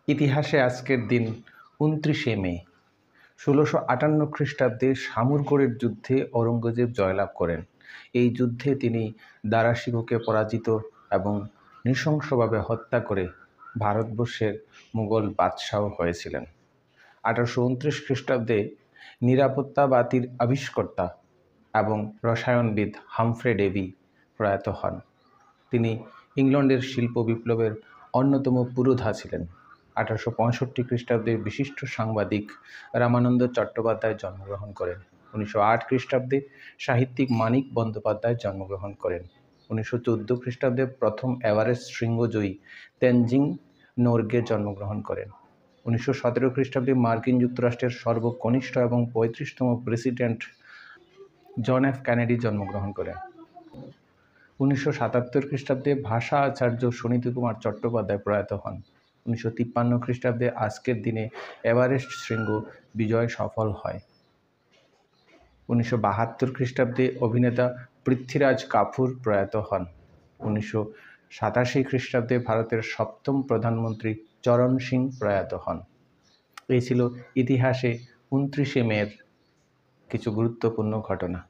ইতিহাসে আজকের দিন ২৯শে মে ১৬৫৮ খ্রিস্টাব্দে শামুরগড়ের যুদ্ধে ঔরঙ্গজেব জয়লাভ করেন। এই যুদ্ধে তিনি দারা শিকোকে পরাজিত এবং নৃশংসভাবে হত্যা করে ভারতবর্ষের মুঘল বাদশাহ হয়েছিলেন। ১৮২৯ খ্রিস্টাব্দে নিরাপত্তাবাতির আবিষ্কর্তা এবং রসায়নবিদ হামফ্রে ডেভি প্রয়াত হন। তিনি ইংল্যান্ডের শিল্প বিপ্লবের অন্যতম পুরোধা ছিলেন। ১৮৬৫ খ্রিস্টাব্দে বিশিষ্ট সাংবাদিক রামানন্দ চট্টোপাধ্যায় জন্মগ্রহণ করেন। ১৯০৮ খ্রিস্টাব্দে সাহিত্যিক মানিক বন্দ্যোপাধ্যায় জন্মগ্রহণ করেন। ১৯১৪ খ্রিস্টাব্দে প্রথম এভারেস্ট শৃঙ্গজয়ী তেনজিং নোরগে জন্মগ্রহণ করেন। ১৯১৭ খ্রিস্টাব্দে মার্কিন যুক্তরাষ্ট্রের সর্বকনিষ্ঠ এবং ৩৫তম প্রেসিডেন্ট জন এফ কেনেডি জন্মগ্রহণ করেন। ১৯৭৭ খ্রিস্টাব্দে ভাষা আচার্য সুনীতি কুমার চট্টোপাধ্যায় প্রয়াত হন। ১৯৫৩ খ্রিস্টাব্দে আজকের দিনে এভারেস্ট শৃঙ্গ বিজয় সফল হয়। ১৯৭২ খ্রিস্টাব্দে অভিনেতা পৃথ্বীরাজ কাপুর প্রয়াত হন। ১৯৮৭ খ্রিস্টাব্দে ভারতের ৭ম প্রধানমন্ত্রী চরণ সিং প্রয়াত হন। এই ছিল ইতিহাসে ২৯শে মের কিছু গুরুত্বপূর্ণ ঘটনা।